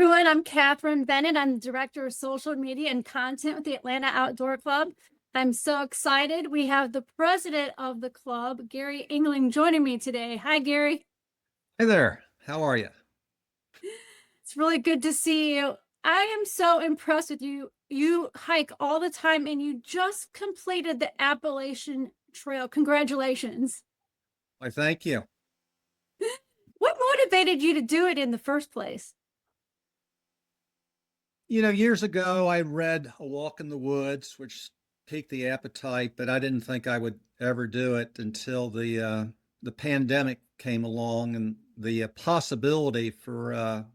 everyone, I'm Katherine Bennett. I'm the Director of Social Media and Content with the Atlanta Outdoor Club. I'm so excited. We have the president of the club, Gary England, joining me today. Hi, Gary. Hey there. How are you? It's really good to see you. I am so impressed with you. You hike all the time and you just completed the Appalachian Trail. Congratulations. Why, thank you. What motivated you to do it in the first place? Years ago, I read A Walk in the Woods, which piqued the appetite, but I didn't think I would ever do it until the pandemic came along and the possibility for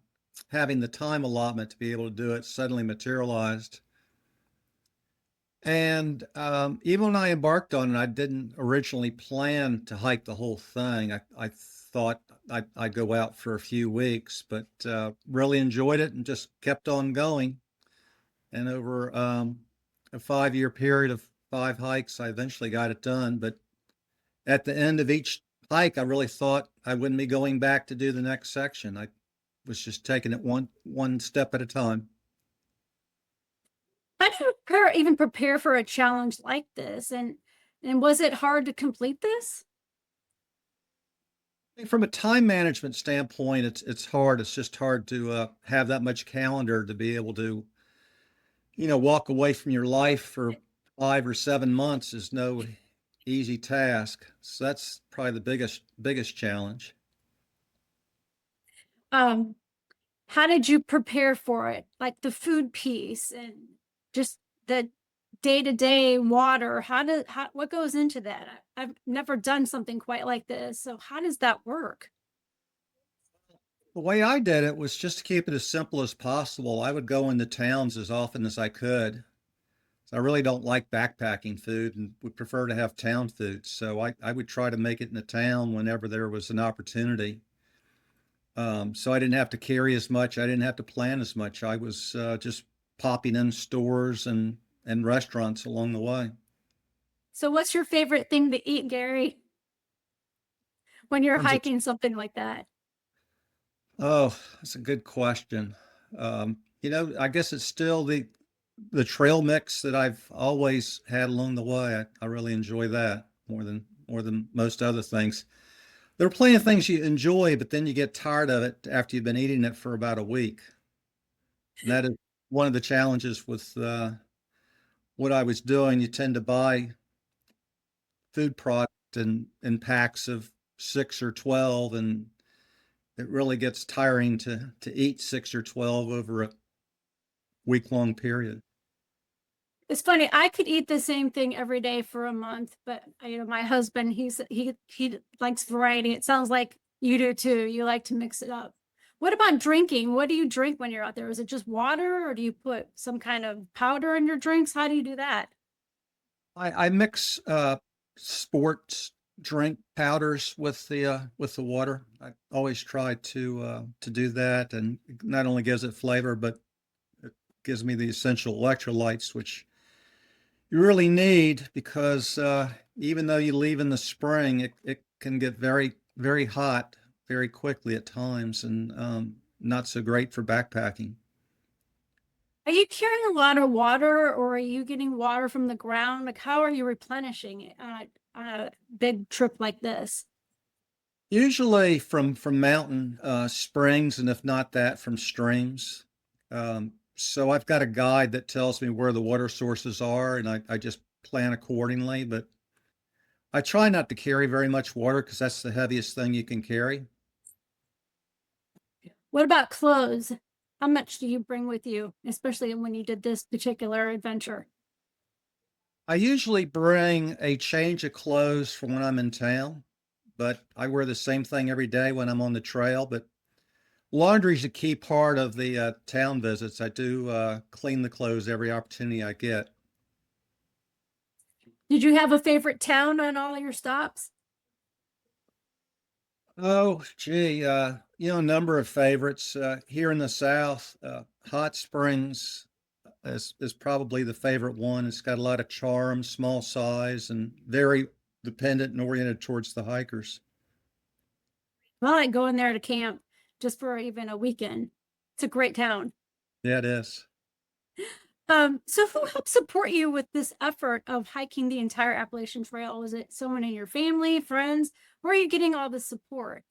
having the time allotment to be able to do it suddenly materialized. And even when I embarked on it, I didn't originally plan to hike the whole thing. I thought I'd go out for a few weeks, but really enjoyed it and just kept on going. And over a 5 year period of 5 hikes, I eventually got it done. But at the end of each hike, I really thought I wouldn't be going back to do the next section. I was just taking it one step at a time. How do you even prepare for a challenge like this? And was it hard to complete this? From a time management standpoint, it's hard. It's just hard to have that much calendar to be able to, walk away from your life for 5 or 7 months is no easy task. So that's probably the biggest challenge. Um, how did you prepare for it? Like the food piece and just the day-to-day water. What goes into that? I've never done something quite like this. So how does that work? The way I did it was just to keep it as simple as possible. I would go into towns as often as I could. So I really don't like backpacking food and would prefer to have town food. So I would try to make it in the town whenever there was an opportunity. So I didn't have to carry as much. I didn't have to plan as much. I was just popping in stores and restaurants along the way. So what's your favorite thing to eat, Gary, when you're In terms of, hiking something like that? oh, that's a good question. I guess it's still the trail mix that I've always had along the way. I really enjoy that more than most other things. There are plenty of things you enjoy, but then you get tired of it after you've been eating it for about a week. And that is one of the challenges with what I was doing. You tend to buy food product in packs of 6 or 12, and it really gets tiring to eat 6 or 12 over a week-long period. It's funny. I could eat the same thing every day for a month, but my husband, he likes variety. It sounds like you do too. You like to mix it up. What about drinking? What do you drink when you're out there? Is it just water, or do you put some kind of powder in your drinks? How do you do that? I mix sports drink powders with the water. I always try to do that, and it not only gives it flavor, but it gives me the essential electrolytes, which you really need because even though you leave in the spring, it can get very, very hot very quickly at times and not so great for backpacking. Are you carrying a lot of water, or are you getting water from the ground? Like, how are you replenishing it on a big trip like this? Usually from mountain springs, and if not that, from streams. So I've got a guide that tells me where the water sources are, and I just plan accordingly. But I try not to carry very much water because that's the heaviest thing you can carry. What about clothes? How much do you bring with you, especially when you did this particular adventure? I usually bring a change of clothes for when I'm in town, but I wear the same thing every day when I'm on the trail. But laundry is a key part of the town visits. I do clean the clothes every opportunity I get. Did you have a favorite town on all your stops? Oh, gee, a number of favorites here in the South. Hot Springs is probably the favorite one. It's got a lot of charm, small size, and very dependent and oriented towards the hikers. Well, I like going there to camp just for even a weekend. It's a great town. Yeah, it is. So who helped support you with this effort of hiking the entire Appalachian Trail? Was it someone in your family, friends? Where are you getting all the support?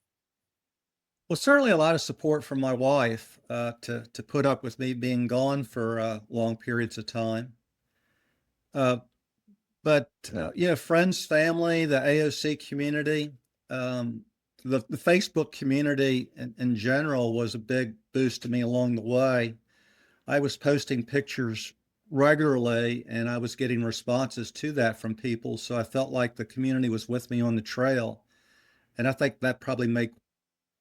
Well, certainly a lot of support from my wife to put up with me being gone for long periods of time. Uh, but friends, family, the AOC community, um, the Facebook community in general was a big boost to me along the way. I was posting pictures regularly and I was getting responses to that from people. So I felt like the community was with me on the trail. And I think that probably made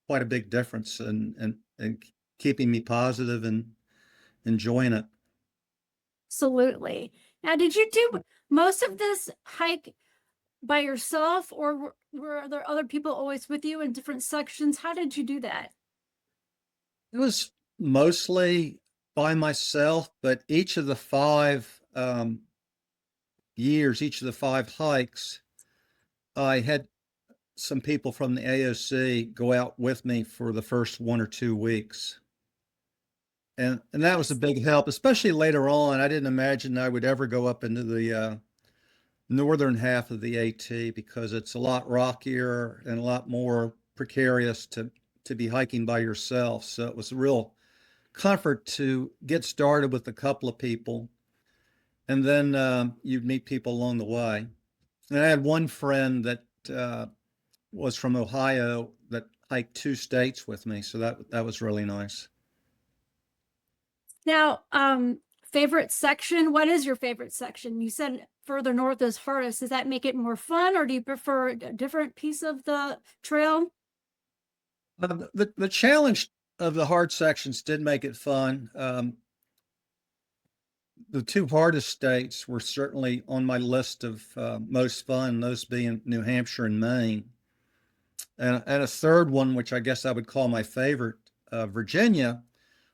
quite a big difference in keeping me positive and enjoying it. Absolutely. Now, did you do most of this hike by yourself, or were there other people always with you in different sections? How did you do that? It was mostly by myself, but each of the 5 years, each of the 5 hikes, I had some people from the AOC go out with me for the first 1 or 2 weeks. And that was a Yes. big help, especially later on. I didn't imagine I would ever go up into the northern half of the AT because it's a lot rockier and a lot more precarious to be hiking by yourself. So it was a real comfort to get started with a couple of people, and then you'd meet people along the way. And I had one friend that was from Ohio that hiked 2 states with me, so that was really nice. Now, favorite section. What is your favorite section? You said further north is hardest. Does that make it more fun, or do you prefer a different piece of the trail? The challenge of the hard sections did make it fun. The 2 hardest states were certainly on my list of most fun, those being New Hampshire and Maine. And a third one, which I guess I would call my favorite, Virginia,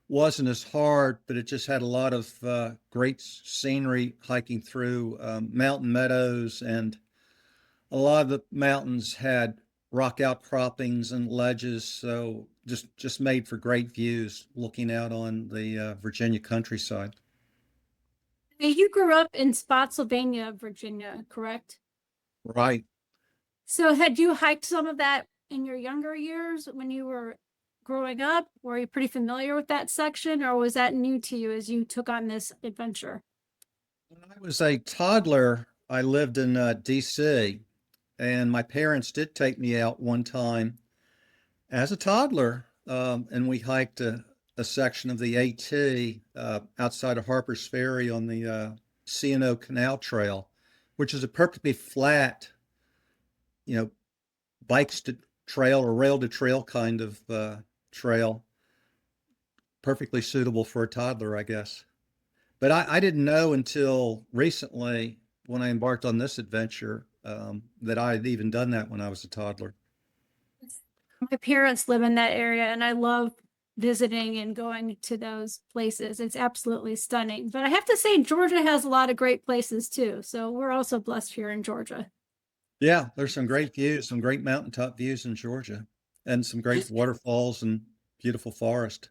wasn't as hard, but it just had a lot of great scenery hiking through mountain meadows, and a lot of the mountains had rock outcroppings and ledges, so just made for great views looking out on the Virginia countryside. Now, you grew up in Spotsylvania, Virginia, correct? Right. So had you hiked some of that in your younger years when you were growing up? Were you pretty familiar with that section, or was that new to you as you took on this adventure? When I was a toddler, I lived in DC, and my parents did take me out one time as a toddler, and we hiked a section of the AT outside of Harper's Ferry on the C&O Canal Trail, which is a perfectly flat, you know, bikes to trail or rail to trail kind of trail, perfectly suitable for a toddler, I guess. But I didn't know until recently when I embarked on this adventure that I had even done that when I was a toddler. My parents live in that area, and I love visiting and going to those places. It's absolutely stunning. But I have to say, Georgia has a lot of great places too. So we're also blessed here in Georgia. Yeah, there's some great views, some great mountaintop views in Georgia, and some great waterfalls and beautiful forest.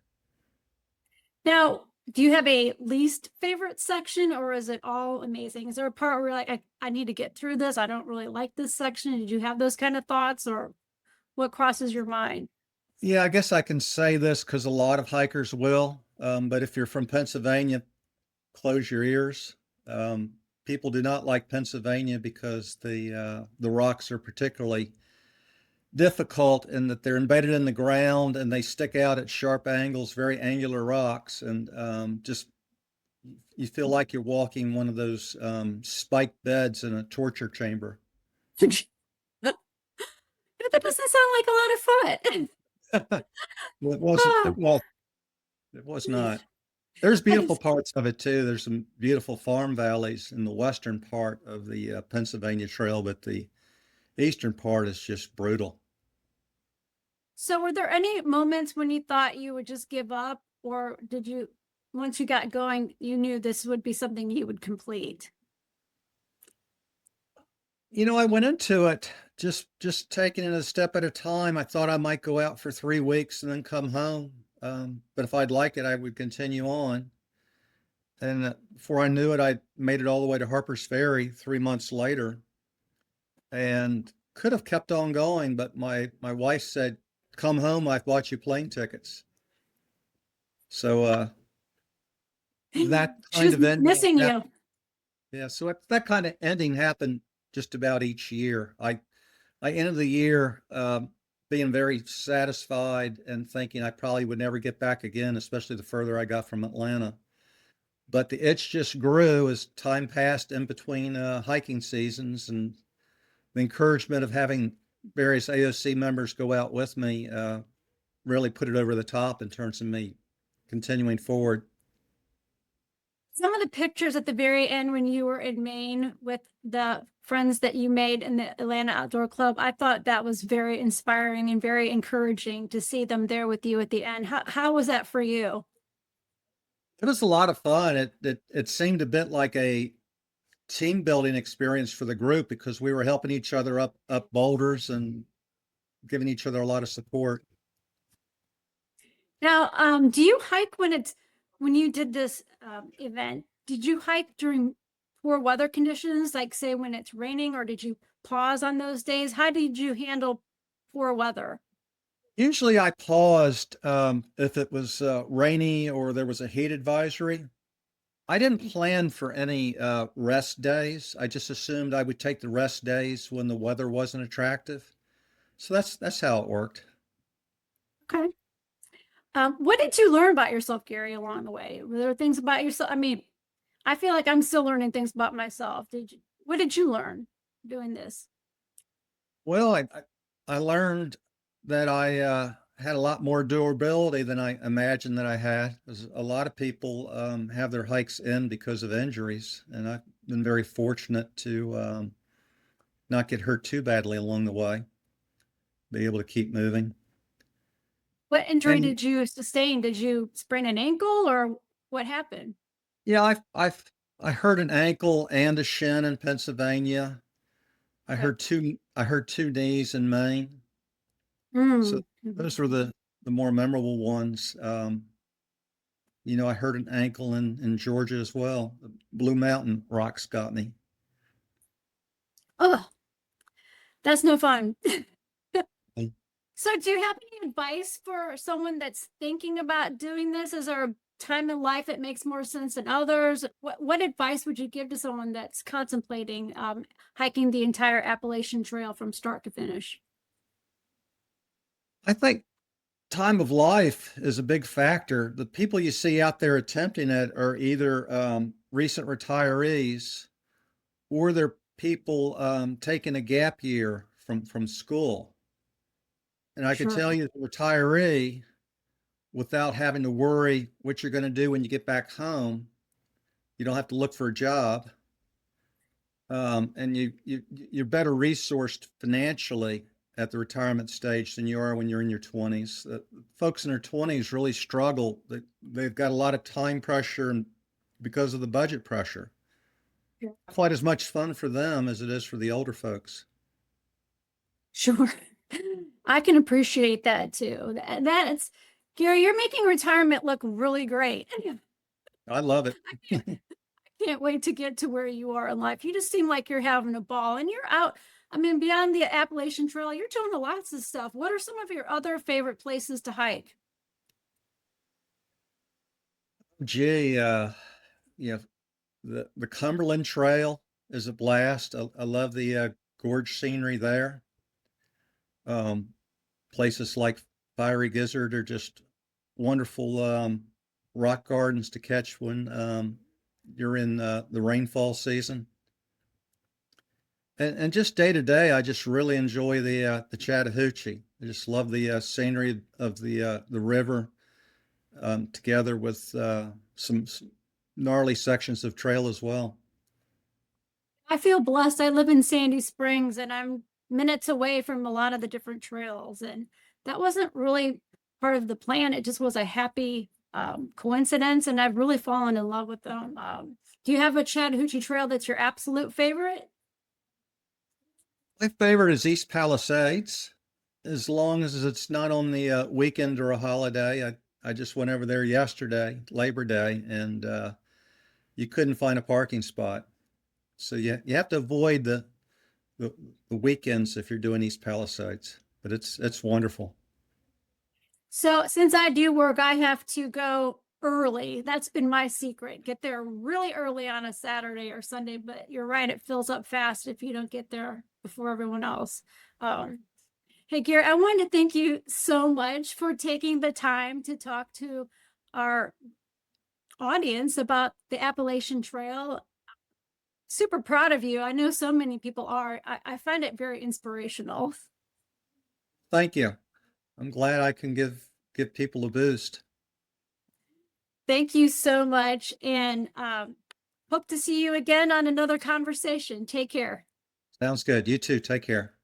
Now, do you have a least favorite section, or is it all amazing? Is there a part where you're like, I need to get through this? I don't really like this section. Did you have those kind of thoughts, or what crosses your mind? Yeah, I guess I can say this because a lot of hikers will. But if you're from Pennsylvania, close your ears. Um, People do not like Pennsylvania because the rocks are particularly difficult in that they're embedded in the ground and they stick out at sharp angles, very angular rocks, and just you feel like you're walking one of those spiked beds in a torture chamber. That doesn't sound like a lot of fun. It wasn't. Ah, It was not. There's I beautiful just- parts of it too. There's some beautiful farm valleys in the western part of the Pennsylvania Trail, but the eastern part is just brutal. So, were there any moments when you thought you would just give up, or did you, once you got going, you knew this would be something you would complete? I went into it just taking it a step at a time. I thought I might go out for 3 weeks and then come home. but if I'd like it, I would continue on. And before I knew it, I made it all the way to Harper's Ferry 3 months later, and could have kept on going, but my wife said, "Come home. I've bought you plane tickets." So that She kind was of ending, missing you. yeah. So that kind of ending happened just about each year. I ended the year being very satisfied and thinking I probably would never get back again, especially the further I got from Atlanta. But the itch just grew as time passed in between hiking seasons, and the encouragement of having various AOC members go out with me really put it over the top in terms of me continuing forward. Some of the pictures at the very end when you were in Maine with the friends that you made in the Atlanta Outdoor Club, I thought that was very inspiring and very encouraging to see them there with you at the end. How was that for you? It was a lot of fun. It seemed a bit like a team building experience for the group because we were helping each other up boulders and giving each other a lot of support. Now, do you hike when you did this event? Did you hike during poor weather conditions, like say when it's raining, or did you pause on those days? How did you handle poor weather? Usually I paused if it was rainy or there was a heat advisory. I didn't plan for any rest days. I just assumed I would take the rest days when the weather wasn't attractive. So that's how it worked. Okay. What did you learn about yourself, Gary, along the way? Were there things about yourself? I mean, I feel like I'm still learning things about myself. What did you learn doing this? Well, I learned that I had a lot more durability than I imagined that I had. 'Cause a lot of people have their hikes in because of injuries, and I've been very fortunate to not get hurt too badly along the way, be able to keep moving. What injury And did you sustain? Did you sprain an ankle or what happened? yeah, I hurt an ankle and a shin in Pennsylvania. Okay. I hurt two knees in Maine. So Mm. those were the more memorable ones. I hurt an ankle in Georgia as well. The Blue Mountain rocks got me. Oh, that's no fun. Mm. So, do you have any advice for someone that's thinking about doing this? Is there a time in life that makes more sense than others? What advice would you give to someone that's contemplating hiking the entire Appalachian Trail from start to finish? I think time of life is a big factor. The people you see out there attempting it are either recent retirees or they're people taking a gap year from school. And I could Sure. tell you, as a retiree, without having to worry what you're going to do when you get back home, you don't have to look for a job, and you're better resourced financially at the retirement stage than you are when you're in your 20s. Folks in their 20s really struggle. They've got a lot of time pressure and because of the budget pressure. Yeah. Quite as much fun for them as it is for the older folks. Sure. I can appreciate that too. That's Gary, you're making retirement look really great. I love it. Can't wait to get to where you are in life. You just seem like you're having a ball and you're out. I mean, beyond the Appalachian Trail, you're doing lots of stuff. What are some of your other favorite places to hike? Gee, you know, the Cumberland Trail is a blast. I love the gorge scenery there. Um, Places like Fiery Gizzard are just wonderful rock gardens to catch when you're in the rainfall season. And just day to day, I just really enjoy the Chattahoochee. I just love the scenery of the river together with some gnarly sections of trail as well. I feel blessed. I live in Sandy Springs and I'm minutes away from a lot of the different trails. And that wasn't really part of the plan. It just was a happy coincidence. And I've really fallen in love with them. Do you have a Chattahoochee Trail that's your absolute favorite? My favorite is East Palisades, as long as it's not on the weekend or a holiday. I just went over there yesterday, Labor Day, and you couldn't find a parking spot. So you have to avoid the, the weekends if you're doing East Palisades, but it's wonderful. So since I do work, I have to go early. That's been my secret. Get there really early on a Saturday or Sunday, but you're right, it fills up fast if you don't get there before everyone else. Um, Hey, Gary, I wanted to thank you so much for taking the time to talk to our audience about the Appalachian Trail. Super proud of you. I know so many people are. I find it very inspirational. Thank you. I'm glad I can give people a boost. Thank you so much. And hope to see you again on another conversation. Take care. Sounds good. You too. Take care.